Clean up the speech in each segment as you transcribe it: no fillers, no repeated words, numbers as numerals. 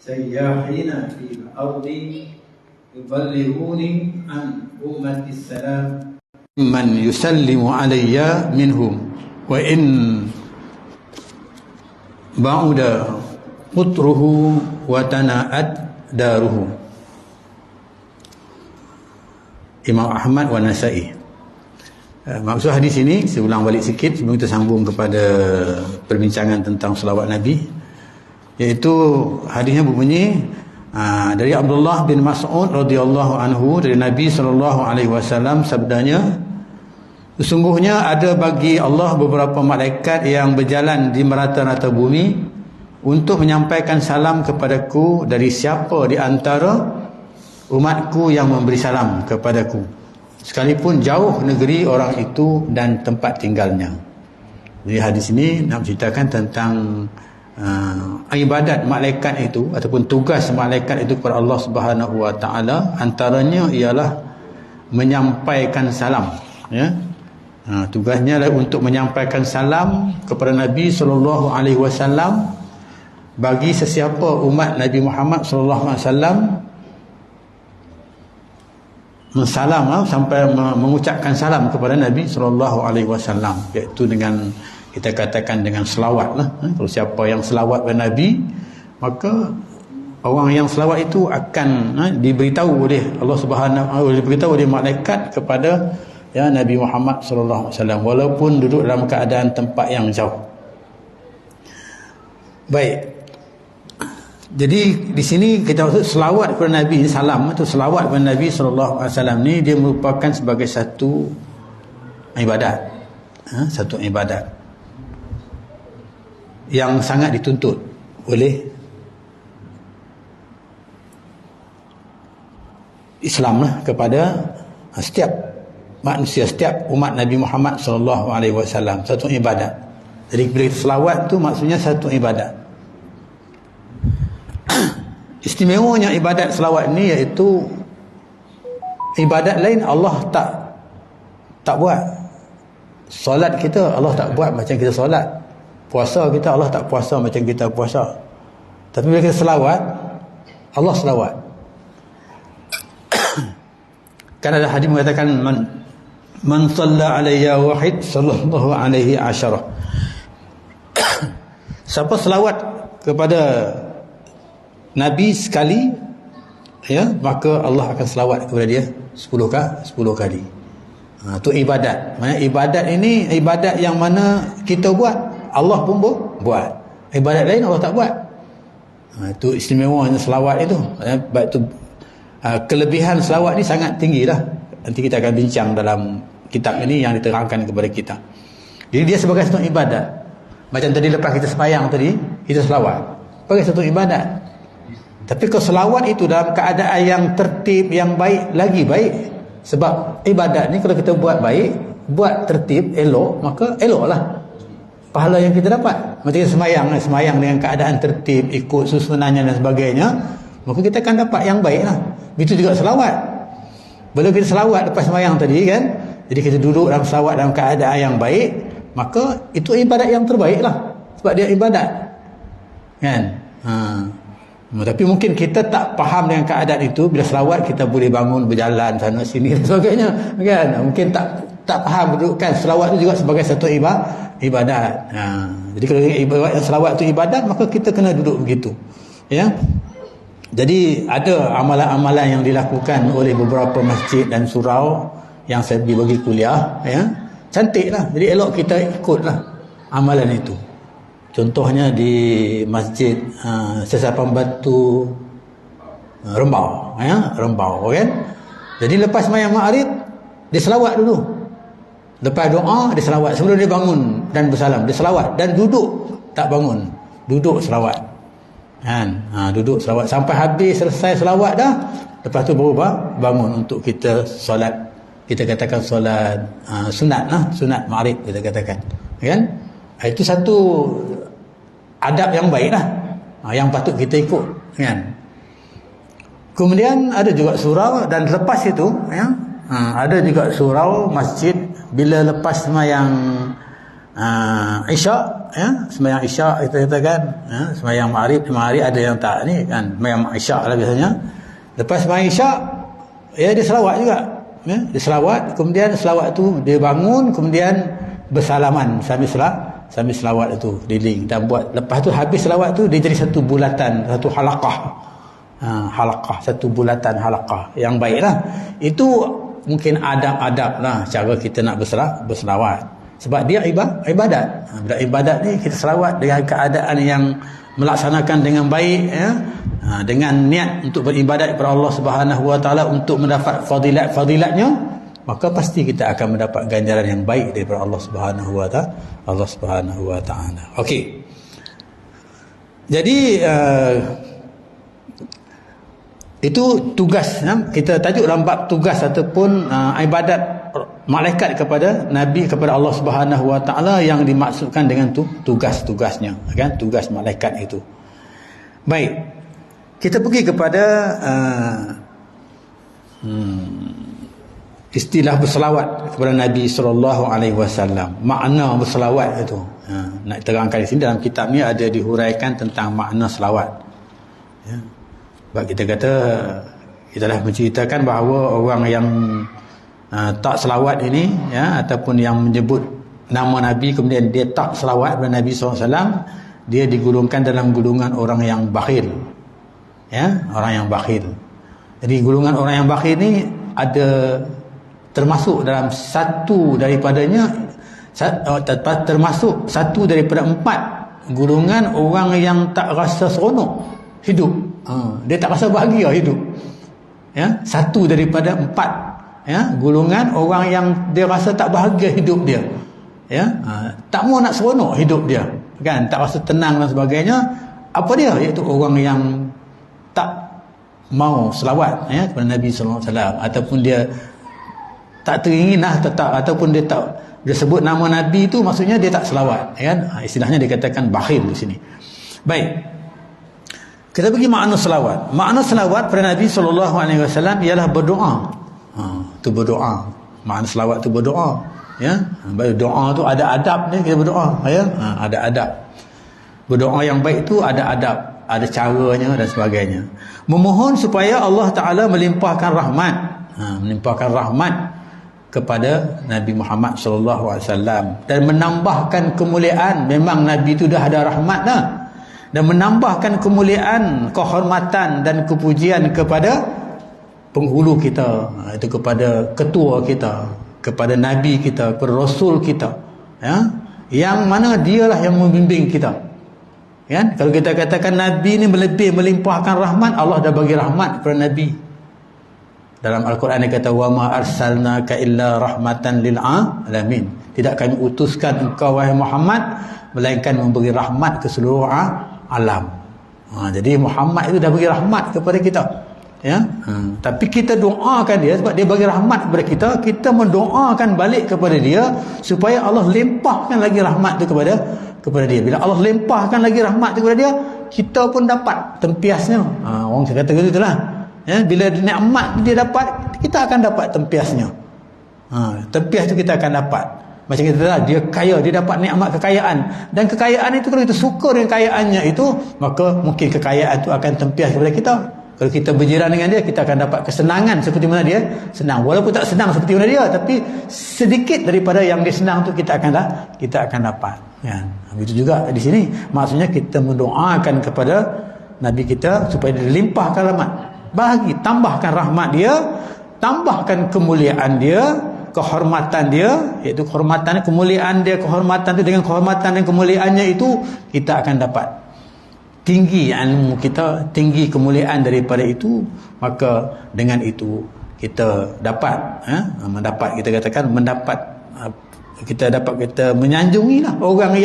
sayyahina fil ardi yuballighuni an ummati salam man yusallimu alayya minhum wa in ba'uda qutruhu wa tana'at daruhu. Imam Ahmad wa Nasa'i. Maksud hadis ini, saya ulang balik sikit sebelum kita sambung kepada perbincangan tentang selawat Nabi, iaitu hadisnya berbunyi dari Abdullah bin Mas'ud radhiyallahu anhu, dari Nabi SAW sabdanya, sesungguhnya ada bagi Allah beberapa malaikat yang berjalan di merata-rata bumi untuk menyampaikan salam kepadaku dari siapa di antara umatku yang memberi salam kepadaku, sekalipun jauh negeri orang itu dan tempat tinggalnya. Jadi hadis ini nak ceritakan tentang ibadat malaikat itu ataupun tugas malaikat itu kepada Allah Subhanahu wa taala, antaranya ialah menyampaikan salam, ya. Tugasnya adalah untuk menyampaikan salam kepada Nabi sallallahu alaihi wasallam bagi sesiapa umat Nabi Muhammad sallallahu alaihi wasallam mensalam, sampai mengucapkan salam kepada Nabi sallallahu alaihi wasallam, iaitu dengan, kita katakan, dengan selawat lah. Kalau siapa yang selawat kepada Nabi, maka orang yang selawat itu akan diberitahu oleh Allah Subhanahu, diberitahu oleh malaikat kepada Nabi Muhammad sallallahu alaihi wasallam, walaupun duduk dalam keadaan tempat yang jauh. Baik. Jadi di sini kita maksud selawat kepada Nabi, salam itu selawat kepada Nabi sallallahu alaihi wasallam ni, dia merupakan sebagai satu ibadat. Satu ibadat yang sangat dituntut oleh Islam lah kepada setiap manusia, setiap umat Nabi Muhammad sallallahu alaihi wasallam, satu ibadat. Jadi bila selawat tu maksudnya satu ibadat. Istimewanya ibadat selawat ni iaitu ibadat lain Allah tak buat. Solat kita Allah tak buat macam kita solat. Puasa kita Allah tak puasa macam kita puasa. Tapi bila kita selawat, Allah selawat. Kan ada hadis mengatakan man shalla alayya wahid sallallahu alaihi asyara. Siapa selawat kepada Nabi sekali, ya, maka Allah akan selawat kepada dia 10 kali. Itu ibadat. Maksudnya ibadat ini ibadat yang mana kita buat, Allah pun buat. Ibadat lain Allah tak buat. Itu istimewanya selawat itu. Baik itu kelebihan selawat ni sangat tinggi lah. Nanti kita akan bincang dalam kitab ini yang diterangkan kepada kita. Jadi dia sebagai satu ibadat. Macam tadi lepas kita sembahyang tadi, kita selawat sebagai satu ibadat. Tapi kalau selawat itu dalam keadaan yang tertib, yang baik, lagi baik. Sebab ibadat ni kalau kita buat baik, buat tertib, elok, maka eloklah pahala yang kita dapat. Macam kita sembahyang dengan keadaan tertib, ikut susunannya dan sebagainya, maka kita akan dapat yang baik lah. Begitu juga selawat. Bila kita selawat lepas sembahyang tadi kan, jadi kita duduk dalam selawat dalam keadaan yang baik, maka itu ibadat yang terbaik lah. Sebab dia ibadat kan. Tapi mungkin kita tak faham dengan keadaan itu. Bila selawat kita boleh bangun berjalan sana sini dan sebagainya kan. Mungkin tak faham kedudukan selawat itu juga sebagai satu ibadat. Jadi kalau selawat itu ibadat, maka kita kena duduk begitu, ya. Jadi ada amalan-amalan yang dilakukan oleh beberapa masjid dan surau yang saya bagi kuliah, ya. Cantiklah. Jadi elok kita ikutlah amalan itu. Contohnya di Masjid Sesapan Batu Rembau, ya, Rembau kan. Jadi lepas sembahyang Maghrib dia selawat dulu. Lepas doa dia selawat, sebelum dia bangun dan bersalam dia selawat, dan duduk tak bangun, duduk selawat. Kan? Duduk selawat sampai habis, selesai selawat dah. Lepas tu baru bangun untuk kita solat. Kita katakan solat sunat lah, sunat Maghrib kita katakan. Kan? Itu satu adab yang baik lah, yang patut kita ikut kan. Kemudian ada juga surau, dan lepas itu, ya, ada juga surau masjid bila lepas sembahyang Isyak, ya, sembahyang isyak kita katakan, ya, sembahyang maghrib ada yang tak ni kan, sembahyang isyak lah biasanya. Lepas sembahyang isyak, ya dia selawat juga, ya, dia selawat, kemudian selawat tu dia bangun, kemudian bersalaman sambil selawat itu diling, dan buat lepas tu habis selawat tu dia jadi satu bulatan, satu halaqah. Halaqah, satu bulatan halaqah yang baiklah. Itu mungkin adab-adab lah cara kita nak berselawat, sebab dia ibadat. Bila ibadat ni kita selawat dengan keadaan yang melaksanakan dengan baik, ya, dengan niat untuk beribadat kepada Allah Subhanahu Wa Taala untuk mendapat fadilat-fadilatnya, maka pasti kita akan mendapat ganjaran yang baik daripada Allah Subhanahu Wa Taala. Okey. Jadi itu tugas, ya? Kita tajuk dalam bab tugas ataupun ibadat malaikat kepada Nabi, kepada Allah Subhanahu Wa Taala, yang dimaksudkan dengan tugas-tugasnya, kan, tugas malaikat itu. Baik, kita pergi kepada istilah berselawat kepada Nabi SAW. Makna berselawat itu, nak terangkan di sini dalam kitab ni ada dihuraikan tentang makna selawat, ya. Sebab kita kata, kita dah menceritakan bahawa orang yang tak selawat ini, ya, ataupun yang menyebut nama Nabi kemudian dia tak selawat kepada Nabi SAW, dia digolongkan dalam golongan orang yang bakhil, ya, orang yang bakhil. Jadi golongan orang yang bakhil ni ada termasuk dalam satu daripadanya, termasuk satu daripada 4 golongan orang yang tak rasa seronok hidup. Dia tak rasa bahagia hidup, ya, satu daripada 4, ya, golongan orang yang dia rasa tak bahagia hidup dia, ya, tak mau nak seronok hidup dia, kan, tak rasa tenang dan sebagainya. Apa dia? Iaitu orang yang tak mau selawat, ya, kepada Nabi SAW, ataupun dia tak teringin lah, ataupun dia tak, dia sebut nama Nabi tu maksudnya dia tak selawat, kan. Istilahnya dikatakan bakhil di sini. Baik, kita pergi makna selawat. Makna selawat pada Nabi SAW ialah berdoa. Itu berdoa. Makna selawat tu berdoa, ya. Doa tu ada adab ni, kita berdoa, ya. Ada adab. Berdoa yang baik tu ada adab, ada caranya dan sebagainya. Memohon supaya Allah Ta'ala melimpahkan rahmat, melimpahkan rahmat kepada Nabi Muhammad SAW, dan menambahkan kemuliaan. Memang Nabi tu dah ada rahmat dah, dan menambahkan kemuliaan, kehormatan dan kepujian kepada penghulu kita, itu kepada ketua kita, kepada Nabi kita, kepada Rasul kita, ya, yang mana dialah yang membimbing kita, kan. Kalau kita katakan Nabi ni lebih melimpahkan rahmat, Allah dah bagi rahmat kepada Nabi. Dalam Al-Quran dia kata, wa ma arsalnaka illa rahmatan lil alamin, tidak kami utuskan engkau wahai Muhammad melainkan memberi rahmat ke seluruh alam. Jadi Muhammad itu dah bagi rahmat kepada kita, ya. Tapi kita doakan dia sebab dia bagi rahmat kepada kita, kita mendoakan balik kepada dia supaya Allah limpahkan lagi rahmat itu kepada dia. Bila Allah limpahkan lagi rahmat itu kepada dia, kita pun dapat tempiasnya. Orang kata gitu lah, ya. Bila nikmat dia dapat, kita akan dapat tempiasnya. Tempias itu kita akan dapat. Macam kita tahu, dia kaya, dia dapat nikmat kekayaan, dan kekayaan itu kalau kita suka dengan kekayaannya itu, maka mungkin kekayaan itu akan tempias kepada kita. Kalau kita berjiran dengan dia, kita akan dapat kesenangan seperti mana dia senang, walaupun tak senang seperti mana dia, tapi sedikit daripada yang dia senang tu kita akan dapat, ya. Begitu juga di sini, maksudnya kita mendoakan kepada Nabi kita supaya dia limpahkan rahmat, bagi tambahkan rahmat dia, tambahkan kemuliaan dia, kehormatan dia, iaitu kehormatan, kemuliaan dia, kehormatan itu, dengan kehormatan dan kemuliaannya itu kita akan dapat tinggi ilmu kita, tinggi kemuliaan daripada itu, maka dengan itu kita dapat, mendapat, kita katakan mendapat, kita dapat, kita menyanjungilah orang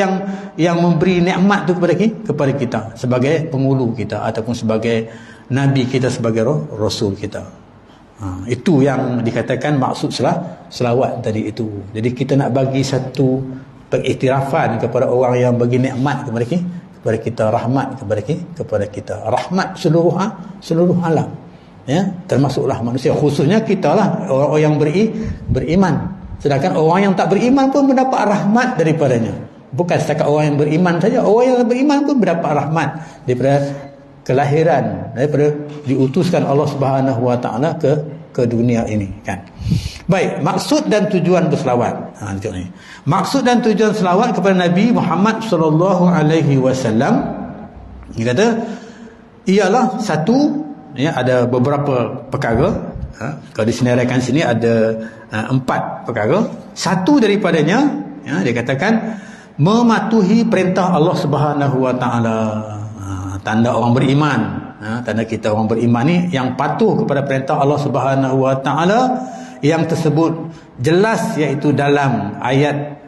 yang memberi nikmat itu kepada kita sebagai penghulu kita, ataupun sebagai Nabi kita, sebagai Rasul kita. Itu yang dikatakan maksud selawat tadi itu. Jadi kita nak bagi satu pengiktirafan kepada orang yang bagi nikmat kepada kita, rahmat kepada kita, rahmat seluruh alam, ya, termasuklah manusia, khususnya kita lah orang-orang yang beriman, Sedangkan orang yang tak beriman pun mendapat rahmat daripadanya. Bukan setakat orang yang beriman saja, orang yang beriman pun mendapat rahmat daripada kelahiran, daripada diutuskan Allah Subhanahu Wa Taala ke dunia ini, kan. Baik, maksud dan tujuan berselawat. Tengok ni. Maksud dan tujuan selawat kepada Nabi Muhammad sallallahu alaihi wasallam, dia kata ialah satu, ya, ada beberapa perkara. Kalau disenaraikan sini ada 4 perkara. Satu daripadanya, ya, dia katakan mematuhi perintah Allah Subhanahu Wa Taala. Tanda orang beriman, tanda kita orang beriman ni yang patuh kepada perintah Allah Subhanahu Wa Taala, yang tersebut jelas iaitu dalam ayat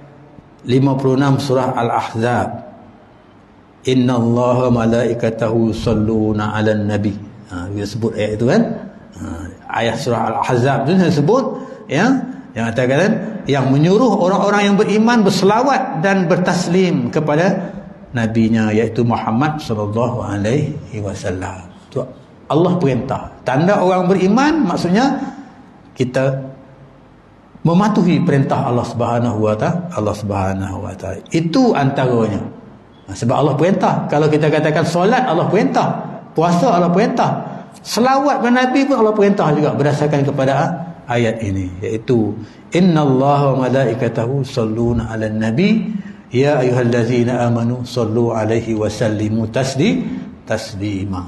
56 surah Al-Ahzab. Innallaha malaikatahu shalluna 'alan nabi. Dia sebut ayat itu, kan. Ayat surah Al-Ahzab tu disebut, ya, yang katakan yang menyuruh orang-orang yang beriman berselawat dan bertaslim kepada nabinya, iaitu Muhammad sallallahu alaihi wasallam. Tu Allah perintah. Tanda orang beriman maksudnya kita mematuhi perintah Allah Subhanahu wa taala. Allah Subhanahu wa taala. Itu antaranya. Sebab Allah perintah. Kalau kita katakan solat, Allah perintah. Puasa, Allah perintah. Selawat kepada Nabi pun Allah perintah juga berdasarkan kepada ayat ini, iaitu innallaha wa malaikatahu shalluna 'alan nabi ya ayyuhallazina amanu sallu 'alaihi wa sallimu taslima.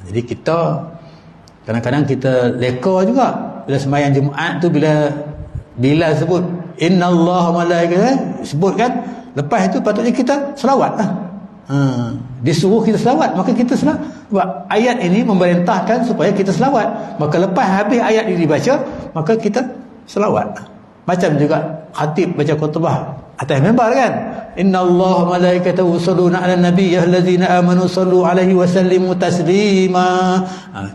Jadi kita kadang-kadang kita leka juga bila sembahyang Jumaat tu, bila sebut innallaha wa malaikatahu, sebut, kan, lepas itu patutnya kita selawat lah. Disuruh kita selawat, maka kita selawat. Sebab ayat ini memerintahkan supaya kita selawat, maka lepas habis ayat ini dibaca, maka kita selawat. Macam juga khatib baca khutbah atas mimbar, kan, innallaha malaikatahu yusholluna 'alan nabi ya ayyuhallazina amanu shallu 'alaihi wa sallimu taslima.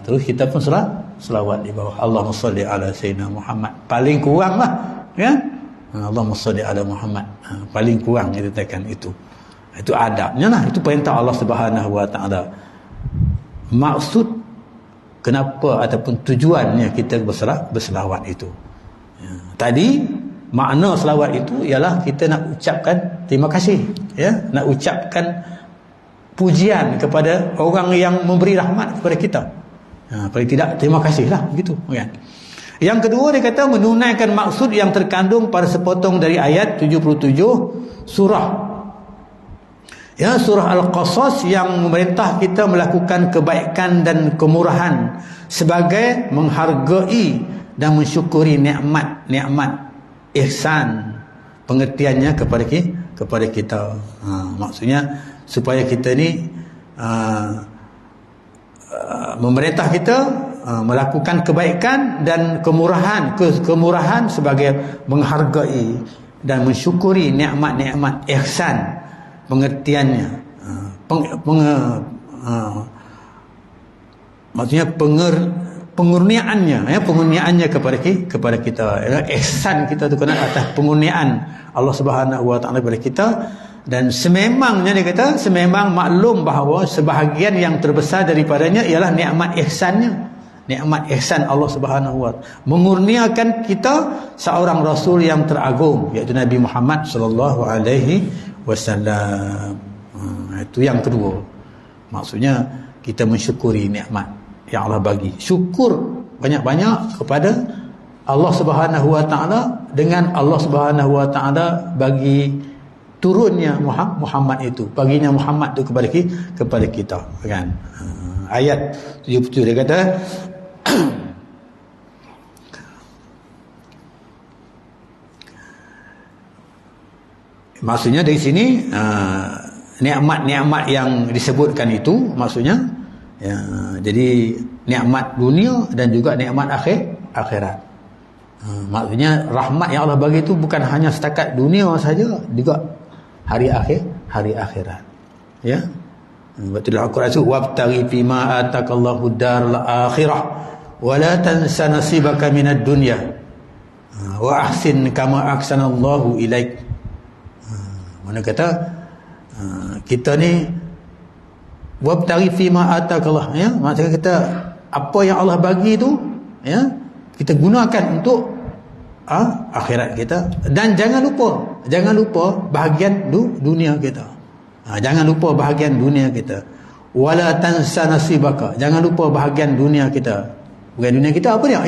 Terus kita pun selawat di bawah, Allahumma shalli ala sayyidina Muhammad. Paling kurang lah, kan, Allahumma shalli ala Muhammad. Paling kurang kita tekan itu. Itu adabnya lah. Itu perintah Allah Subhanahu Wa Taala. Maksud kenapa ataupun tujuannya kita berselawat itu, ya. Tadi makna selawat itu ialah kita nak ucapkan terima kasih, ya, nak ucapkan pujian kepada orang yang memberi rahmat kepada kita. Paling tidak terima kasih lah, begitu, kan. Yang kedua, dia kata menunaikan maksud yang terkandung pada sepotong dari ayat 77 surah, ya, surah Al-Qasas, yang memerintah kita melakukan kebaikan dan kemurahan sebagai menghargai dan mensyukuri nikmat ihsan, pengertiannya kepada kita. Maksudnya supaya kita ni memerintah kita melakukan kebaikan dan kemurahan sebagai menghargai dan mensyukuri nikmat-nikmat ihsan, pengertiannya, maksudnya pengurniaannya, ya, pengurniaannya kepada kita, ya, ihsan kita tu kena atas pengurniaan Allah Subhanahu Wa Taala kepada kita. Dan sememangnya, dia kata, sememang maklum bahawa sebahagian yang terbesar daripadanya ialah nikmat ihsannya, nikmat ihsan Allah Subhanahu Wa Taala mengurniakan kita seorang rasul yang teragung, iaitu Nabi Muhammad sallallahu alaihi wasallam. Itu yang kedua. Maksudnya kita mensyukuri nikmat yang Allah bagi. Syukur banyak-banyak kepada Allah Subhanahu Wa Taala dengan Allah Subhanahu Wa Taala bagi turunnya Muhammad itu, baginya Muhammad itu kepada kita, kan. Ayat 77 dia kata maksudnya dari sini nikmat-nikmat yang disebutkan itu maksudnya, ya, jadi nikmat dunia dan juga nikmat akhirat. Maksudnya rahmat yang Allah bagi itu bukan hanya setakat dunia saja, juga hari akhirat, ya. Betul Al-Quran itu wabtaghi fima atakallahu daral akhirah wa la tansa nasibaka minad dunya wa ahsin kama ahsanallahu ilaik. Mana kata kita ni wabtaghi fima atakallah, ya, maksudnya kita apa yang Allah bagi tu, ya, kita gunakan untuk akhirat kita. Dan jangan lupa bahagian dunia kita. Jangan lupa bahagian dunia kita. Wala tansa nasibaka, jangan lupa bahagian dunia kita. Bahagian dunia kita apa dia?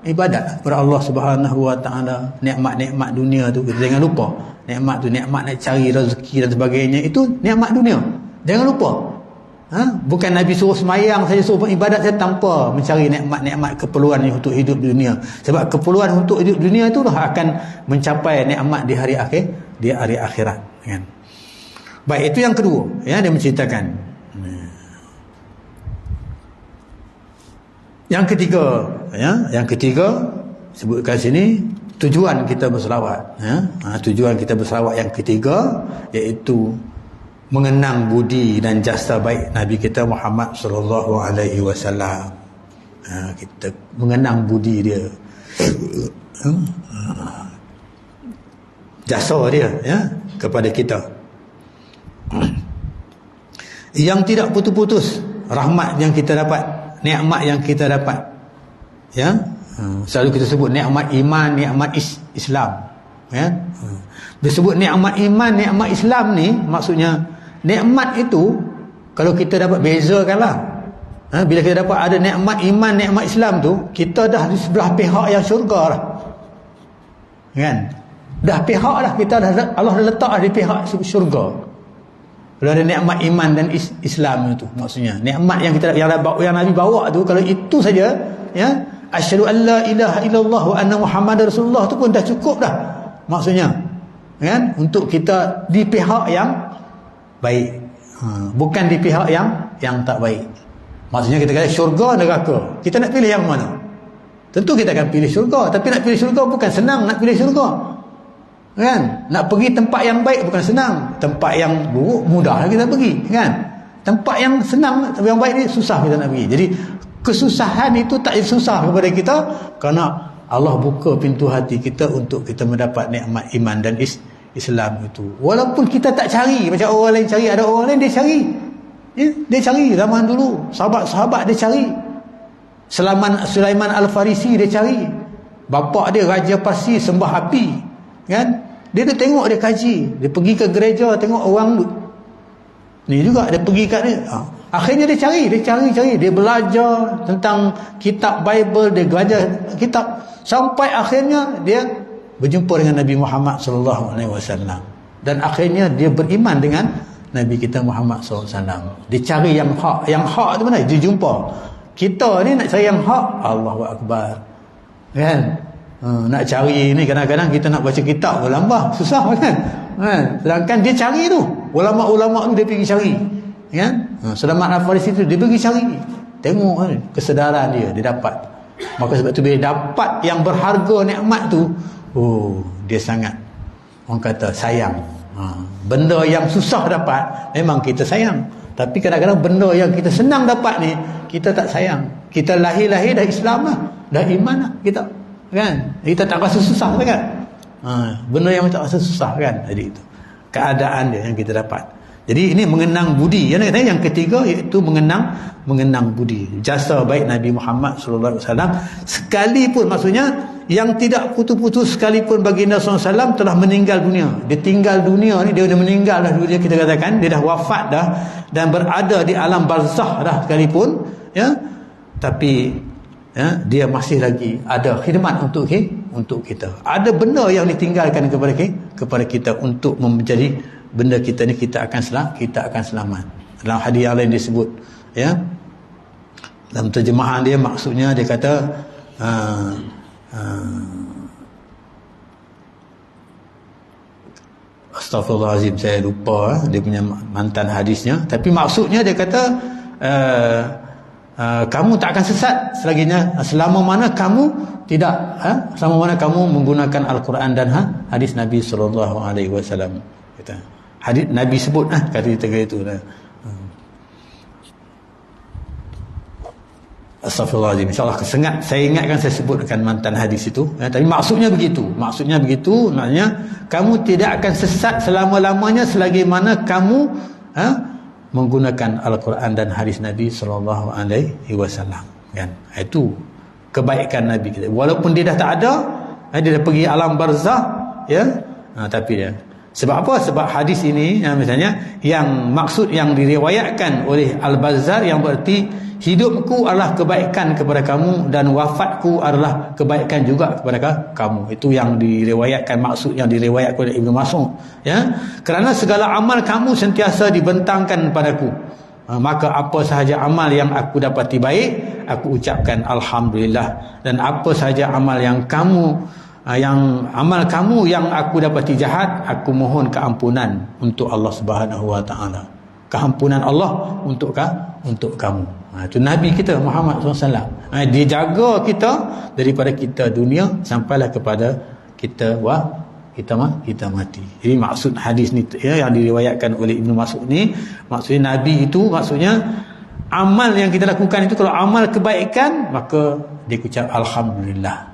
Ibadat kepada Allah Subhanahu wa taala. Nikmat-nikmat dunia tu kita jangan lupa. Nikmat tu nikmat nak cari rezeki dan sebagainya, itu nikmat dunia. Jangan lupa. Bukan Nabi suruh semayang saja, suruh ibadat saja tanpa mencari nikmat-nikmat keperluan untuk hidup dunia. Sebab keperluan untuk hidup dunia itulah akan mencapai nikmat di hari akhirat, kan. Baik, itu yang kedua, ya, dia menceritakan. Yang ketiga sebutkan sini tujuan kita berselawat, ya. Tujuan kita berselawat yang ketiga iaitu mengenang budi dan jasa baik Nabi kita Muhammad sallallahu alaihi wasallam. Kita mengenang budi dia, jasa dia, ya, kepada kita, yang tidak putus-putus, rahmat yang kita dapat, nikmat yang kita dapat, ya. Selalu kita sebut nikmat iman, nikmat Islam, ya. Disebut nikmat iman, nikmat Islam ni maksudnya nikmat itu kalau kita dapat bezakanlah. Bila kita dapat ada nikmat iman, nikmat Islam tu, kita dah di sebelah pihak yang syurga lah, kan. Dah pihak dah, kita dah, Allah dah letak di pihak syurga. Kalau ada nikmat iman dan Islam itu, maksudnya nikmat yang kita yang Nabi bawa tu, kalau itu saja, ya, asyhadu an la ilaha illallah wa anna muhammadar rasulullah, tu pun dah cukup dah, maksudnya, kan, untuk kita di pihak yang baik, bukan di pihak yang tak baik. Maksudnya kita kata syurga, neraka, kita nak pilih yang mana? Tentu kita akan pilih syurga, tapi nak pilih syurga bukan senang nak pilih syurga, kan. Nak pergi tempat yang baik bukan senang, tempat yang buruk mudah kita pergi, kan. Tempat yang senang, yang baik ni susah kita nak pergi. Jadi kesusahan itu tak susah kepada kita, kerana Allah buka pintu hati kita untuk kita mendapat nikmat iman dan Islam itu. Walaupun kita tak cari macam orang lain cari, ada orang lain dia cari, ya, dia cari zaman dulu, sahabat-sahabat dia cari. Sulaiman Al-Farisi dia cari, bapak dia Raja Parsi sembah api, kan. Dia tengok, dia kaji, dia pergi ke gereja tengok orang ni juga, dia pergi kat ni. Akhirnya dia cari, dia belajar tentang kitab Bible, dia belajar kitab sampai akhirnya dia berjumpa dengan Nabi Muhammad sallallahu alaihi wasallam, dan akhirnya dia beriman dengan Nabi kita Muhammad sallallahu alaihi wasallam. Dia cari yang hak tu mana? Dia jumpa. Kita ni nak cari yang hak, Allahu akbar, kan. Nak cari ni kadang-kadang kita nak baca kitab berlambah susah, kan. Sedangkan dia cari tu, ulama-ulama tu dia pergi cari, kan. Sulaiman Al-Farisi tu dia pergi cari, tengok kesedaran dia dapat. Maka sebab tu bila dapat yang berharga nikmat tu, dia sangat, orang kata, sayang. Benda yang susah dapat memang kita sayang, tapi kadang-kadang benda yang kita senang dapat ni kita tak sayang. Kita lahir-lahir dah Islam lah, dah iman lah kita, kan. Kita tak rasa susah sangat, benda yang tak rasa susah, kan. Jadi itu keadaan dia yang kita dapat. Jadi ini mengenang budi. Yang ketiga iaitu mengenang budi, jasa baik Nabi Muhammad sallallahu alaihi wasallam. Sekalipun, maksudnya yang tidak putus-putus sekalipun baginda sallallahu alaihi wasallam telah meninggal dunia. Dia tinggal dunia ni, dia dah meninggal dah dunia, kita katakan dia dah wafat dah dan berada di alam barzakh dah sekalipun, ya, tapi, ya, dia masih lagi ada khidmat untuk kita. Ada benda yang ditinggalkan kepada kita untuk menjadi benda kita ni kita akan selamat. Dalam hadis yang lain disebut, ya, dalam terjemahan dia, maksudnya dia kata Astaghfirullahalazim, saya lupa dia punya mantan hadisnya, tapi maksudnya dia kata kamu tak akan sesat selama mana kamu tidak selama mana kamu menggunakan Al-Quran dan hadis Nabi sallallahu alaihi wasallam. Kata hadis Nabi sebut kata kita itu dah. Astaghfirullahaladzim, insyaAllah saya ingatkan saya sebutkan mantan hadis itu, tapi maksudnya begitu, maknanya kamu tidak akan sesat selama-lamanya selagi mana kamu menggunakan Al-Quran dan hadis Nabi sallallahu alaihi wasallam, kan. Itu kebaikan Nabi kita, walaupun dia dah tak ada, Dia dah pergi alam barzah, ya. Tapi dia sebab apa? Sebab hadis ini misalnya yang maksud yang diriwayatkan oleh Al-Bazzar yang berarti hidupku adalah kebaikan kepada kamu dan wafatku adalah kebaikan juga kepada kamu. Itu yang diriwayatkan, maksud yang diriwayatkan oleh Ibnu Mas'ud, ya. Kerana segala amal kamu sentiasa dibentangkan padaku, maka apa sahaja amal yang aku dapati baik, aku ucapkan alhamdulillah, dan apa sahaja amal yang amal kamu yang aku dapati jahat, aku mohon keampunan untuk Allah Subhanahu wa taala. Keampunan Allah untuk kamu. Itu Nabi kita Muhammad SAW. Dia jaga kita daripada kita dunia sampailah kepada kita mati. Jadi maksud hadis ni, ya, yang diriwayatkan oleh Ibnu Mas'ud ni, maksudnya Nabi itu maksudnya amal yang kita lakukan itu, kalau amal kebaikan maka dia ucap alhamdulillah.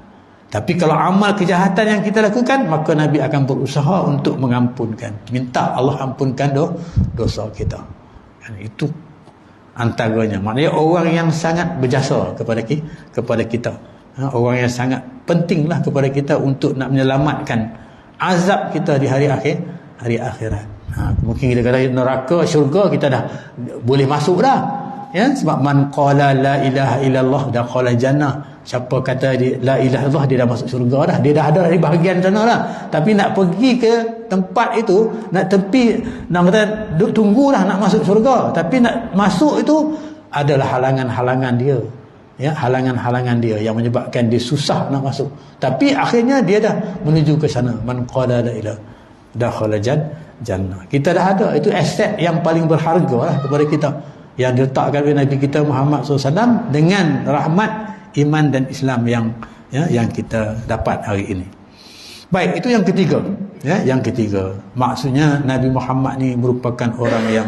Tapi kalau amal kejahatan yang kita lakukan, maka Nabi akan berusaha untuk mengampunkan, minta Allah ampunkan dosa kita. Itu antaranya. Maknanya orang yang sangat berjasa kepada kita, orang yang sangat pentinglah kepada kita untuk nak menyelamatkan azab kita di hari akhirat. Mungkin kita kata neraka, syurga kita dah boleh masuk dah, ya, sebab man qala la ilaha illallah dakhala jannah. Siapa kata la ilaha illallah, dia dah masuk syurga dah, dia dah ada di bahagian sana dah. Tapi nak pergi ke tempat itu, nak kata tunggulah nak masuk syurga, tapi nak masuk itu adalah halangan-halangan dia, ya, halangan-halangan dia yang menyebabkan dia susah nak masuk. Tapi akhirnya dia dah menuju ke sana. Man qala la ilaha dakhala jannah. Kita dah ada, itu aset yang paling berharga lah kepada kita, yang diletakkan oleh Nabi kita Muhammad SAW dengan rahmat iman dan Islam yang kita dapat hari ini. Baik, itu yang ketiga, ya, yang ketiga. Maksudnya Nabi Muhammad ni merupakan orang yang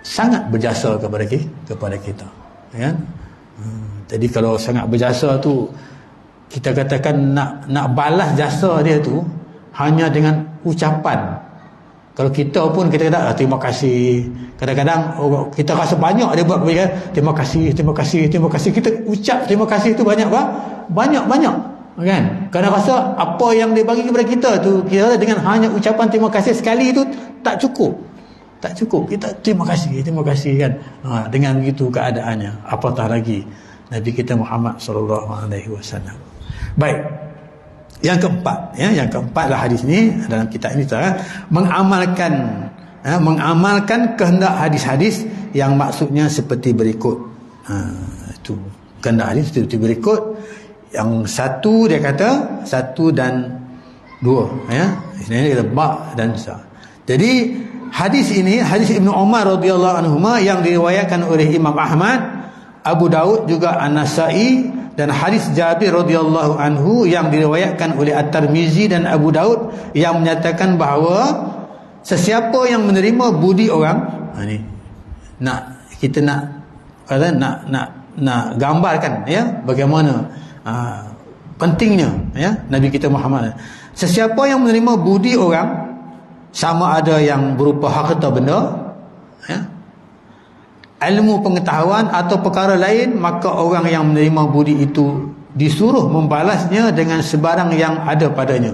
sangat berjasa kepada kita, ya. Jadi kalau sangat berjasa tu, kita katakan nak balas jasa dia tu hanya dengan ucapan. Kalau kita pun kita kata terima kasih. Kadang-kadang kita rasa banyak dia buat kebaikan, terima kasih. Kita ucap terima kasih tu banyak kan? Kadang rasa apa yang dia bagi kepada kita tu, kita dengan hanya ucapan terima kasih sekali tu tak cukup. Kita terima kasih kan. Dengan begitu keadaannya, apatah lagi Nabi kita Muhammad sallallahu alaihi wasallam. Baik. Yang keempatlah hadis ini dalam kitab ini, mengamalkan kehendak hadis-hadis yang maksudnya seperti berikut. Itu kehendak hadis seperti berikut. Yang satu dia kata, satu dan dua, ya. Ini kata ba dan sa. Jadi hadis ini hadis Ibnu Umar radhiyallahu anhuma yang diriwayatkan oleh Imam Ahmad, Abu Daud juga An-Nasa'i, dan hadis Jabir radhiyallahu anhu yang diriwayatkan oleh At-Tirmizi dan Abu Daud yang menyatakan bahawa sesiapa yang menerima budi orang, ni kita nak gambarkan, ya, bagaimana pentingnya, ya, Nabi kita Muhammad. Sesiapa yang menerima budi orang, sama ada yang berupa harta benda, ya, ilmu pengetahuan atau perkara lain, maka orang yang menerima budi itu disuruh membalasnya dengan sebarang yang ada padanya.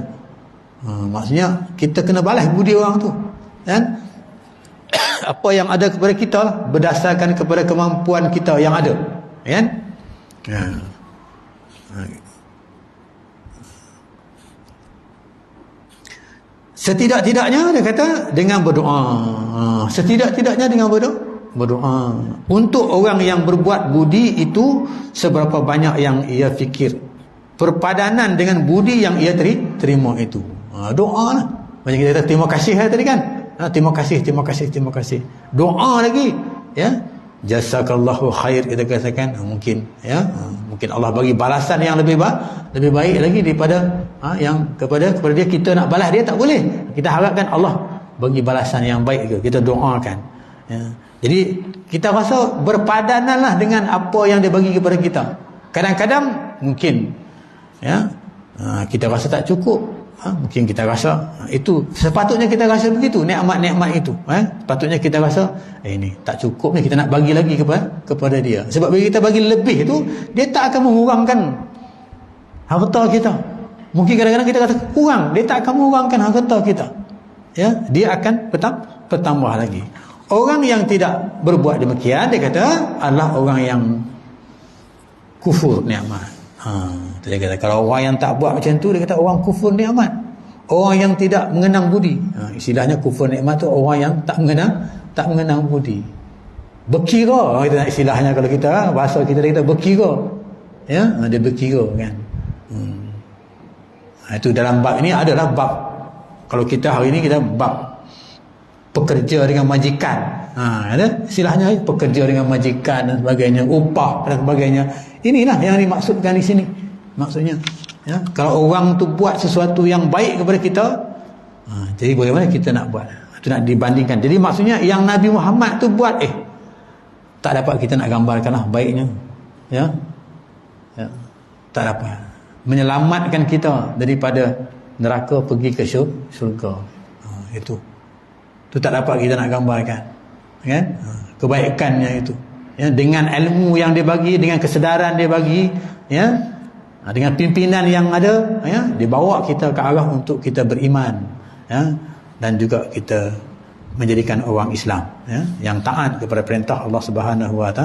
Maksudnya kita kena balas budi orang tu, kan? Apa yang ada kepada kita berdasarkan kepada kemampuan kita yang ada, kan? Setidak-tidaknya dia kata dengan berdoa. Setidak-tidaknya dengan berdoa untuk orang yang berbuat budi itu seberapa banyak yang ia fikir, perpadanan dengan budi yang ia terima itu. Doa lah. Macam kita kata terima kasih tadi kan. Terima kasih. Doa lagi, ya. Jazakallahu khair, kita katakan, mungkin, ya, mungkin Allah bagi balasan yang lebih baik lagi daripada yang kepada dia kita nak balas dia tak boleh. Kita harapkan Allah bagi balasan yang baik ke, kita doakan, ya. Jadi kita rasa berpadananlah dengan apa yang dia bagi kepada kita. Kadang-kadang mungkin, ya, kita rasa tak cukup, mungkin kita rasa itu sepatutnya kita rasa begitu, nikmat-nikmat itu, sepatutnya kita rasa ini tak cukup ni, kita nak bagi lagi kepada dia. Sebab bila kita bagi lebih itu, dia tak akan mengurangkan harta kita, Mungkin kadang-kadang kita kata kurang, dia tak akan mengurangkan harta kita. Ya, dia akan bertambah lagi. Orang yang tidak berbuat demikian, dia kata adalah orang yang kufur nikmat. Dia kata kalau orang yang tak buat macam tu, dia kata orang kufur nikmat. Orang yang tidak mengenang budi. Istilahnya kufur nikmat tu orang yang tak mengenang budi. Berkira, kita nak istilahnya, kalau kita bahasa kita berkira. Ya, dia berkira kan. Itu dalam bab ini adalah bab, kalau kita hari ini kita bab pekerja dengan majikan. Ada istilahnya pekerja dengan majikan dan sebagainya, upah dan sebagainya. Inilah yang dimaksudkan di sini. Maksudnya, ya, kalau orang tu buat sesuatu yang baik kepada kita, jadi bagaimana kita nak buat? Itu nak dibandingkan. Jadi maksudnya yang Nabi Muhammad tu buat, tak dapat kita nak gambarkanlah baiknya. Ya, tak dapat menyelamatkan kita daripada neraka pergi ke syurga. Itu tak dapat kita nak gambarkan, kan? Kebaikannya itu, ya, dengan ilmu yang dia bagi, dengan kesedaran dia bagi, ya, dengan pimpinan yang ada, ya, dia bawa kita ke arah untuk kita beriman, ya, dan juga kita menjadikan orang Islam, ya, yang taat kepada perintah Allah Subhanahu wa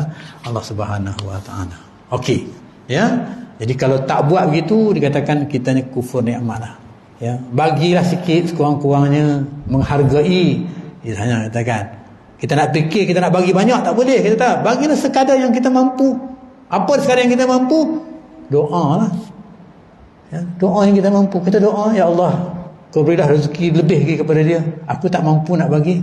taala. Okey, ya. Jadi kalau tak buat begitu, dikatakan kita ni kufur nikmat lah. Ya, bagilah sikit sekurang-kurangnya, menghargai. Hanya katakan, kita nak fikir kita nak bagi banyak tak boleh. Kita tak, bagilah sekadar yang kita mampu. Apa sekadar yang kita mampu? Doa lah. Ya, doa yang kita mampu. Kita doa, ya Allah, kau berilah rezeki lebih lagi kepada dia. Aku tak mampu nak bagi.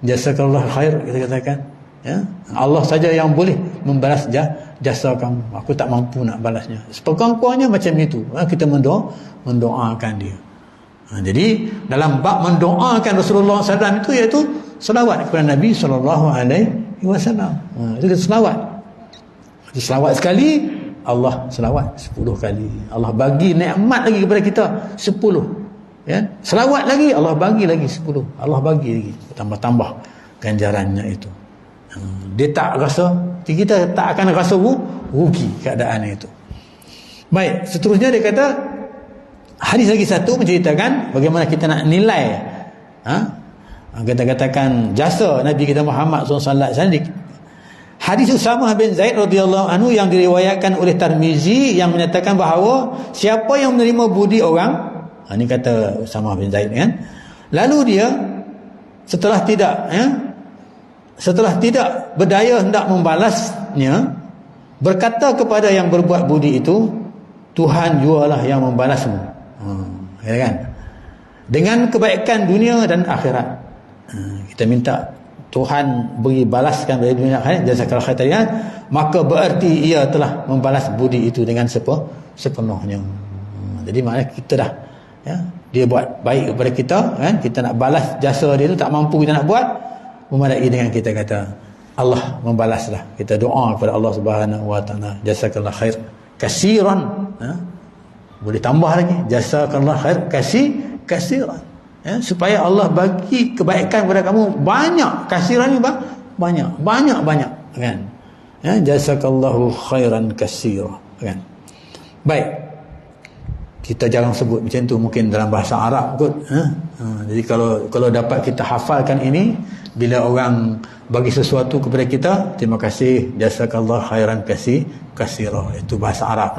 Jazakallah khair, kita katakan. Ya, Allah saja yang boleh membalas jasa kamu. Aku tak mampu nak balasnya. Sekurang-kurangnya macam itu. Kita mendoakan dia. Jadi dalam bab mendoakan Rasulullah SAW itu, iaitu selawat kepada Nabi SAW. Itu selawat. Selawat sekali, Allah selawat 10 kali. Allah bagi nikmat lagi kepada kita 10. Ya? Selawat lagi, Allah bagi lagi 10. Allah bagi lagi, tambah-tambah ganjarannya itu. Dia tak rasa, kita tak akan rasa rugi keadaan itu. Baik, seterusnya dia kata, hadis lagi satu menceritakan bagaimana kita nak nilai, kita katakan jasa Nabi kita Muhammad SAW. Hadis Usamah bin Zaid radhiyallahu anhu yang diriwayatkan oleh Tirmizi, yang menyatakan bahawa siapa yang menerima budi orang, ini kata Usamah bin Zaid, kan, lalu dia setelah tidak berdaya hendak membalasnya, berkata kepada yang berbuat budi itu, Tuhan jualah yang membalasmu. Ya kan? Dengan kebaikan dunia dan akhirat. Kita minta Tuhan beri balaskan pada dunia akhirat, jazakallahu khairan, maka berarti ia telah membalas budi itu dengan sepenuhnya. Jadi maknanya kita dah, ya, dia buat baik kepada kita, kan, kita nak balas jasa dia tu, tak mampu kita nak buat, memadai dengan kita kata Allah membalaslah. Kita doa kepada Allah Subhanahu wa taala, jazakallahu khair kasiran, boleh tambah lagi, jazakallahu khair kasiran, ya, supaya Allah bagi kebaikan kepada kamu banyak. Kasiran ni banyak, kan, ya, jazakallahu khairan kasiran, kan. Baik, kita jarang sebut macam tu, mungkin dalam bahasa Arab kot. Jadi kalau dapat kita hafalkan ini, bila orang bagi sesuatu kepada kita, terima kasih, jazakallahu khairan kasira. Itu bahasa Arab.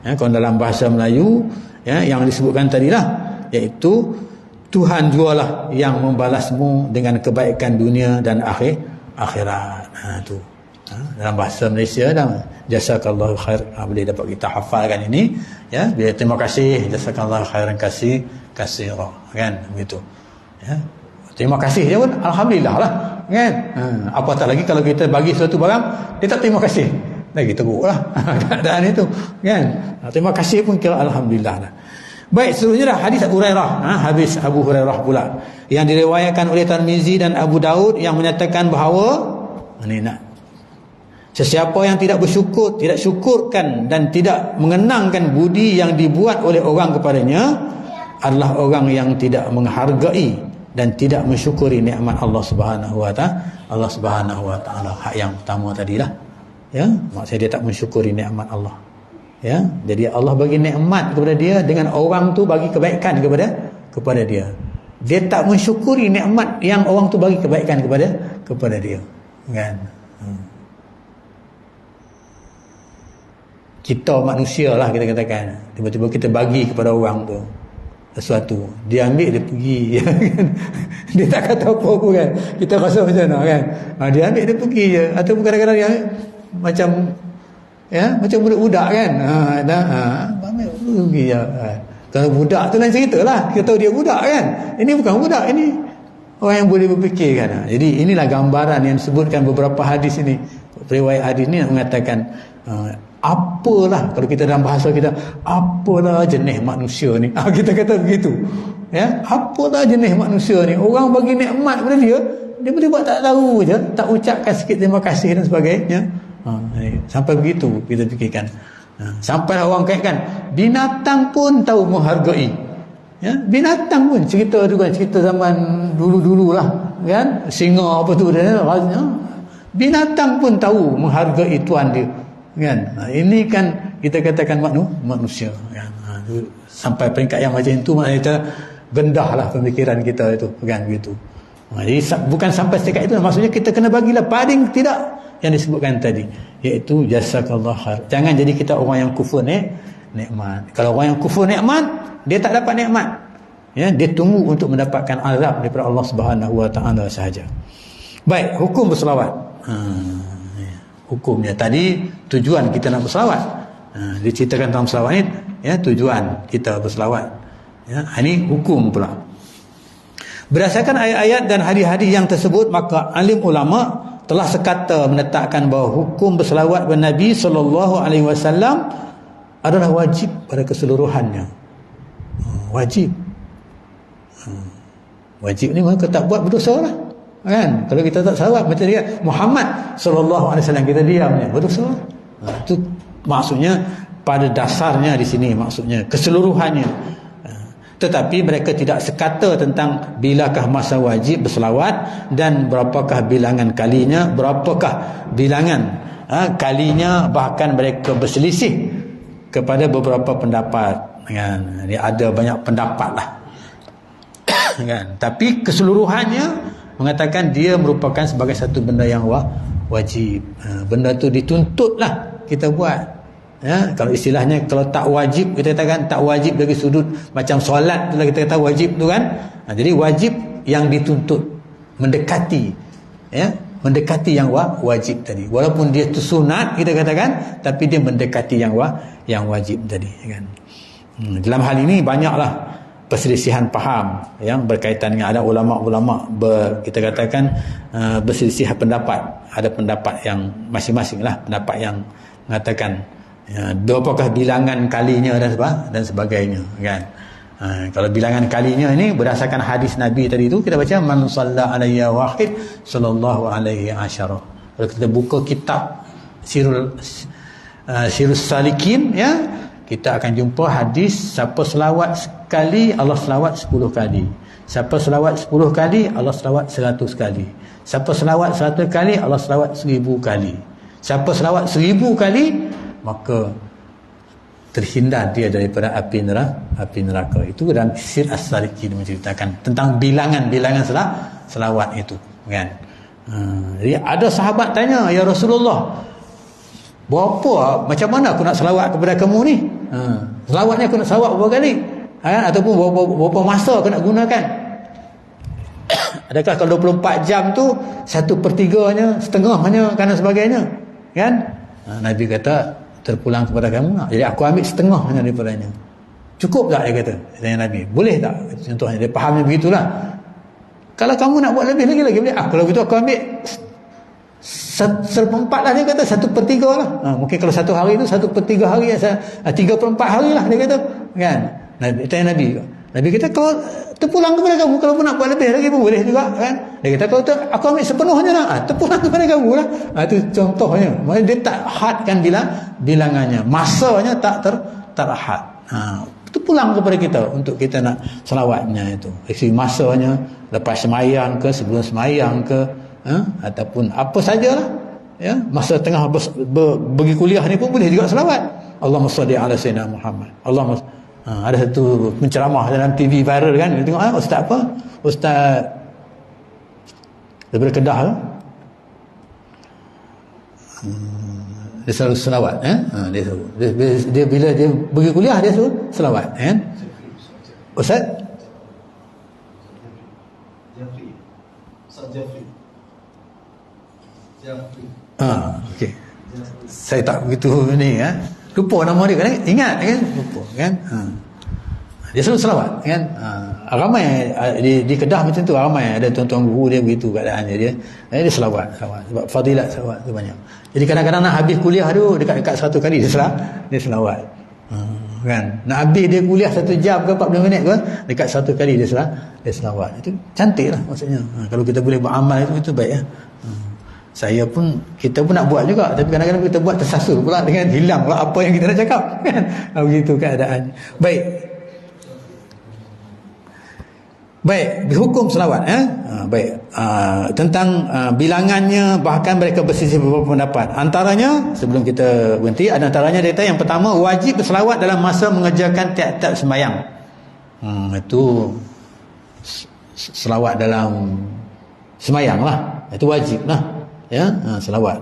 Ya, kalau dalam bahasa Melayu, ya, yang disebutkan tadilah, iaitu Tuhan jualah yang membalasmu dengan kebaikan dunia dan akhirat. Tu. Dalam bahasa Malaysia, jazakallahu khair, boleh dapat kita hafalkan ini, ya, bila terima kasih, jazakallahu khairan kasira, kan, begitu, ya. Terima kasih dia pun alhamdulillah lah, kan. Apatah lagi kalau kita bagi sesuatu barang dia tak terima kasih, lagi teruklah keadaan itu, kan. Terima kasih pun kira alhamdulillah lah. Baik, seterusnya hadis Abu Hurairah. Habis Abu Hurairah pula, yang diriwayatkan oleh Tirmizi dan Abu Daud, yang menyatakan bahawa sesiapa yang tidak bersyukur, tidak syukurkan dan tidak mengenangkan budi yang dibuat oleh orang kepadanya, adalah orang yang tidak menghargai dan tidak mensyukuri nikmat Allah Subhanahu wa taala. Hak yang pertama tadilah, ya, maksudnya dia tak mensyukuri nikmat Allah, Ya, jadi Allah bagi nikmat kepada dia dengan orang tu bagi kebaikan kepada dia. Dia tak mensyukuri nikmat yang orang tu bagi kebaikan kepada dia. Kan? Kita manusia lah kita katakan. Tiba-tiba kita bagi kepada orang tu sesuatu, dia ambil dia pergi. Dia tak kata apa-apa kan. Kita rasa macam mana kan. Dia ambil dia pergi je. Atau kadang-kadang dia macam macam budak-budak kan. Ambil pergi je. Kalau budak tu lain cerita lah. Kita tahu dia budak kan. Ini bukan budak, ini orang yang boleh berfikir kan. Jadi inilah gambaran yang disebutkan beberapa hadis ini. Riwayat hadis ini mengatakan apalah, kalau kita dalam bahasa kita, apalah jenis manusia ni. Kita kata begitu. Ya, apalah jenis manusia ni. Orang bagi nikmat kepada dia, dia boleh buat tak tahu je, tak ucapkan sikit terima kasih dan sebagainya. Sampai begitu kita fikirkan. Sampai orang kaitkan binatang pun tahu menghargai. Ya, binatang pun cerita tu kan, cerita zaman dulu-dulu lah kan, singa apa tu dia, binatang pun tahu menghargai tuan dia kan. Ini kan kita katakan manusia kan. Sampai peringkat yang macam itu, maknanya kita gendah lah pemikiran kita itu kan, begitu. Jadi bukan sampai setakat itu, maksudnya kita kena bagilah paling tidak yang disebutkan tadi, iaitu jazakallah khair. Jangan jadi kita orang yang kufur nikmat. Kalau orang yang kufur nikmat, dia tak dapat nikmat. Ya, dia tunggu untuk mendapatkan azab daripada Allah Subhanahu Wa Taala sahaja. Baik, hukum berselawat. Hukumnya tadi, tujuan kita nak berselawat. Diceritakan tentang selawat ni, ya, tujuan kita berselawat. Ya, ini hukum pula. Berdasarkan ayat-ayat dan hadis-hadis yang tersebut, maka alim ulama telah sekata menetapkan bahawa hukum berselawat kepada Nabi SAW adalah wajib pada keseluruhannya. Wajib. Wajib ni maka tak buat berdosa lah. Kan? Kalau kita tak selawat macam dia Muhammad SAW, kita diamnya, berdosa. Itu maksudnya pada dasarnya di sini, maksudnya keseluruhannya. Tetapi mereka tidak sekata tentang bilakah masa wajib berselawat dan berapakah bilangan kalinya, berapakah bilangan kalinya, bahkan mereka berselisih kepada beberapa pendapat kan. Ada banyak pendapat lah kan. Tapi keseluruhannya mengatakan dia merupakan sebagai satu benda yang wajib. Benda tu dituntutlah kita buat. Ya, kalau istilahnya, kalau tak wajib, kita katakan tak wajib dari sudut macam solat tu lah, kita kata wajib tu kan. Jadi wajib yang dituntut, mendekati, ya, mendekati yang wajib tadi. Walaupun dia tu sunat kita katakan, tapi dia mendekati yang wajib tadi kan. Dalam hal ini banyaklah perselisihan faham yang berkaitan dengan, ada ulama-ulama kita katakan berselisih pendapat. Ada pendapat yang masing-masing lah, pendapat yang mengatakan berapakah bilangan kalinya dan sebagainya kan. Kalau bilangan kalinya ini berdasarkan hadis Nabi tadi itu, kita baca man shalla alayya wahid sallallahu alaihi asyara. Kalau kita buka kitab Sirus Salikin, ya, kita akan jumpa hadis siapa selawat sekali Allah selawat 10 kali, siapa selawat 10 kali Allah selawat 100 kali, siapa selawat 100 kali Allah selawat 1000 kali, siapa selawat 1000 kali maka terhindar dia daripada api neraka. Itu dalam Sir As-Salikin menceritakan tentang bilangan-bilangan selawat itu kan. Jadi ada sahabat tanya, ya Rasulullah, berapa, macam mana aku nak selawat kepada kamu ni? Selawatnya aku nak selawat berapa kali? Ataupun berapa masa aku nak gunakan? Adakah kalau 24 jam tu 1/3-nya, setengahnya dan sebagainya kan? Nabi kata terpulang kepada kamu. Jadi aku ambil setengahnya daripadanya. Cukup tak, dia kata? Tanya Nabi. Boleh tak? Contohnya dia fahamnya begitulah. Kalau kamu nak buat lebih lagi boleh. Kalau begitu aku ambil 1/4 lah, dia kata. 1/3 lah. Mungkin kalau satu hari tu 1/3 hari, 3/4 hari lah, dia kata kan. Nabi tanya Nabi. Nabi kata kau terpulang kepada kamu. Kalau pun nak buat lebih lagi pun boleh juga kan. Dia kata kalau aku ambil sepenuhnya lah, terpulang kepada kamu lah. Itu contohnya. Maksudnya dia tak hadkan bilangannya, masanya tak terhad. Terpulang kepada kita untuk kita nak selawatnya itu. Isi masanya lepas semayang ke, sebelum semayang ke, ataupun apa sajalah, ya, masa tengah pergi kuliah ni pun boleh juga selawat. Allahumma salli ala sayyidina Muhammad. Ada satu penceramah dalam TV viral kan, kita tengok ustaz apa? Ustaz daripada Kedah tu. Dia selalu selawat dia bila dia pergi kuliah dia selalu selawat kan. Ustaz Jafri. Okey. Saya tak begitu ni kan. Lupa nama dia kan. Ingat kan? Lupa kan. Dia selalu selawat kan. Ramai di Kedah macam tu, ramai ada tuan-tuan guru dia begitu keadaannya dia selawat sebab fadilat selawat tu banyak. Jadi kadang-kadang nak habis kuliah tu dekat 100 kali dia selawat. Kan. Nak habis dia kuliah 1 jam ke 40 minit ke, dekat 1 kali dia selawat. Itu cantiklah maksudnya. Kalau kita boleh beramal itu baik ya. Kita pun nak buat juga, tapi kadang-kadang kita buat tersasul pula dengan hilang pula apa yang kita nak cakap kan. Begitu keadaannya. Baik, hukum selawat tentang bilangannya, bahkan mereka berselisih beberapa pendapat. Antaranya, sebelum kita berhenti, ada antaranya data yang pertama, wajib berselawat dalam masa mengerjakan tiap-tiap sembahyang. Itu selawat dalam sembahyang lah, itu wajib lah ya, selawat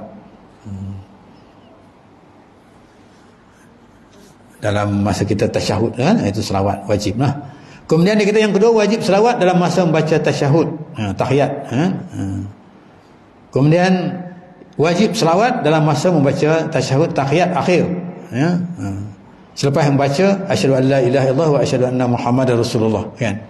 dalam masa kita tasyahud kan, itu selawat wajib lah. Kemudian dia kata yang kedua, wajib selawat dalam masa membaca tasyahud, tahiyat. Kemudian wajib selawat dalam masa membaca tasyahud tahiyat akhir. Selepas membaca asyhadu an la ilaha illallah wa asyhadu anna muhammadar rasulullah kan.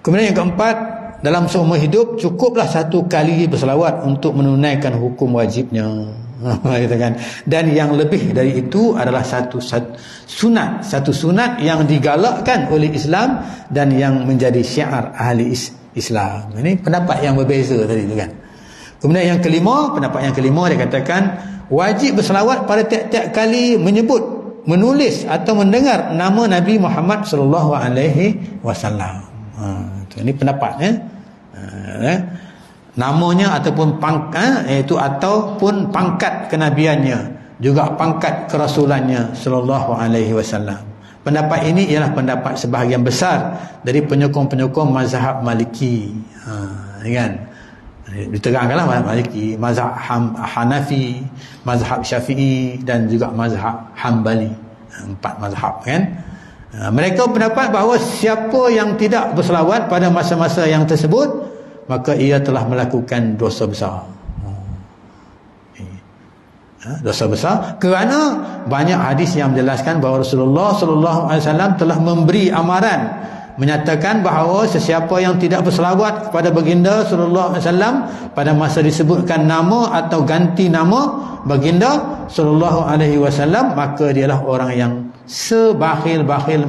Kemudian yang keempat, dalam seumur hidup cukuplah 1 kali berselawat untuk menunaikan hukum wajibnya. Dan yang lebih dari itu adalah satu sunat yang digalakkan oleh Islam dan yang menjadi syiar ahli Islam. Ini pendapat yang berbeza tadi tu kan. Kemudian yang kelima, pendapat yang kelima dia katakan wajib berselawat pada tiap-tiap kali menyebut, menulis atau mendengar nama Nabi Muhammad sallallahu alaihi wasallam. Ini pendapatnya. Namanya ataupun ataupun pangkat kenabiannya, juga pangkat kerasulannya sallallahu alaihi wasallam. Pendapat ini ialah pendapat sebahagian besar dari penyokong-penyokong mazhab Maliki. Kan? Diterangkanlah mazhab Maliki, mazhab Hanafi, mazhab Syafi'i dan juga mazhab Hambali. 4 mazhab kan. Mereka pendapat bahawa siapa yang tidak berselawat pada masa-masa yang tersebut, maka ia telah melakukan dosa besar. Dosa besar kerana banyak hadis yang menjelaskan bahawa Rasulullah sallallahu alaihi wasallam telah memberi amaran menyatakan bahawa sesiapa yang tidak berselawat kepada baginda sallallahu alaihi wasallam pada masa disebutkan nama atau ganti nama baginda sallallahu alaihi wasallam, maka dialah orang yang sebakhil-bakhil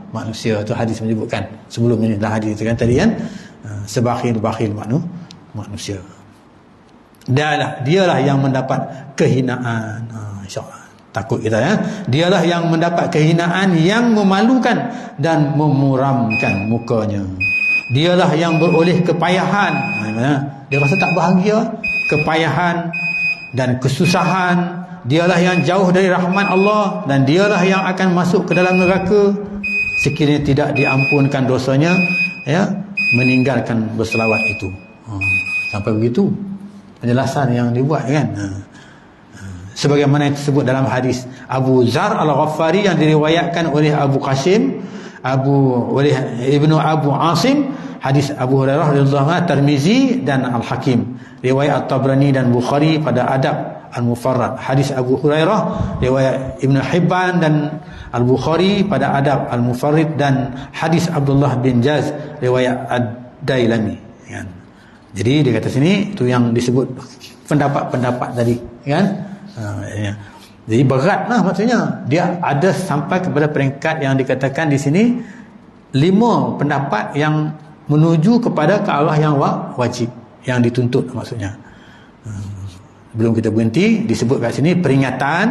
manusia. Itu hadis menyebutkan. Sebelum ini dah hadis itu kan tadi kan, sebakhil-bakhil manusia. Dialah yang mendapat kehinaan. InsyaAllah takut kita ya. Dialah yang mendapat kehinaan yang memalukan dan memuramkan mukanya. Dialah yang beroleh kepayahan. Dia rasa tak bahagia, kepayahan dan kesusahan. Dialah yang jauh dari rahmat Allah, dan dialah yang akan masuk ke dalam neraka sekiranya tidak diampunkan dosanya ya, meninggalkan berselawat itu. Sampai begitu penjelasan yang dibuat kan. Sebagaimana yang disebut dalam hadis Abu Zar Al-Ghaffari yang diriwayatkan oleh Abu Qasim, oleh Ibnu Abu Asim, hadis Abu Hurairah radhiyallahu anhu, Tirmizi dan Al-Hakim, riwayat At-Tabrani dan Bukhari pada Adab Al-Mufarrad, hadis Abu Hurairah riwayat Ibnu Hibban dan Al-Bukhari pada Adab Al-Mufarrid, dan hadis Abdullah bin Jaz riwayat Ad-Dailami kan. Jadi dia kata sini itu yang disebut pendapat-pendapat tadi kan. Ya. Jadi beratlah maksudnya. Dia ada sampai kepada peringkat yang dikatakan di sini 5 pendapat yang menuju kepada ke arah yang wajib, yang dituntut maksudnya. Sebelum kita berhenti, disebut kat sini peringatan,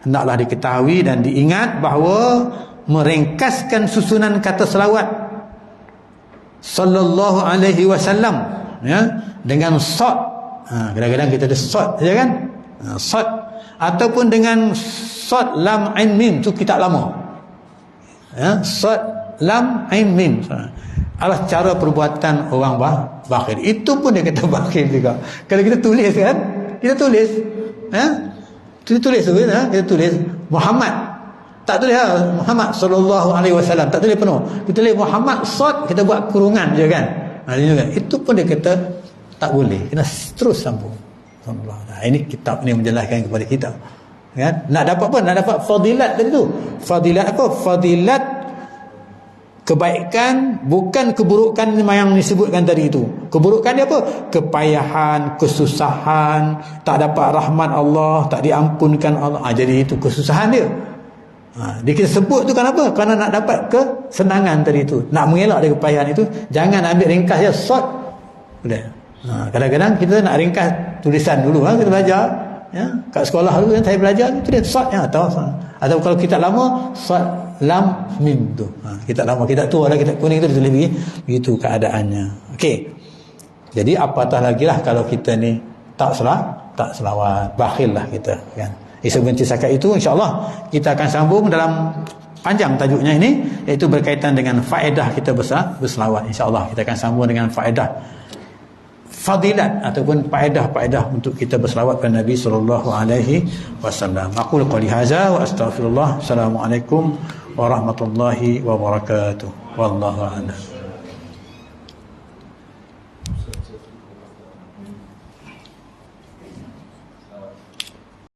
hendaklah diketahui dan diingat bahawa meringkaskan susunan kata selawat sallallahu alaihi wasallam ya, dengan short. Kadang-kadang kita ada short saja kan. Sad ataupun dengan sad lam ain mim, tu kitab lama. Sad lam ain mim adalah cara perbuatan orang bakhil. Itu pun dia kata bakhil juga. Kalau kita tulis kan, kita tulis kita tulis tu kan, kita tulis Muhammad, tak tulis Muhammad sallallahu alaihi wasallam, tak tulis penuh, kita tulis Muhammad sad, kita buat kurungan je kan. Itu pun dia kata tak boleh, kena terus sambung. Ini kitab ni menjelaskan kepada kita kan, nak dapat apa? Nak dapat fadilat tadi tu. Fadilat apa? Fadilat kebaikan, bukan keburukan yang disebutkan tadi itu. Keburukan dia apa? Kepayahan, kesusahan, tak dapat rahmat Allah, tak diampunkan Allah. Jadi itu kesusahan dia. Dia kita sebut tu kan apa? Kerana nak dapat kesenangan tadi itu, nak mengelak dari kepayahan itu. Jangan ambil ringkas je, short boleh. Kadang-kadang kita nak ringkas tulisan dulu, kita belajar kat sekolah dulu, saya belajar tulis short atau kalau kitab lama short lam mim tu. Kitab lama, kitab tua lah, kitab kuning tu ditulis begitu keadaannya. Okey. Jadi apatah lagi lah kalau kita ni tak selawat, bakhil lah kita kan. Isu benci zakat itu insya-Allah kita akan sambung dalam panjang tajuknya ini, iaitu berkaitan dengan faedah kita berselawat. Insya-Allah kita akan sambung dengan faedah fadilat ataupun faedah-faedah untuk kita berselawat kepada Nabi sallallahu alaihi wasallam. Aqulu qouli hadza wa astaghfirullah. Assalamualaikum warahmatullahi wabarakatuh. Wallahu a'lam.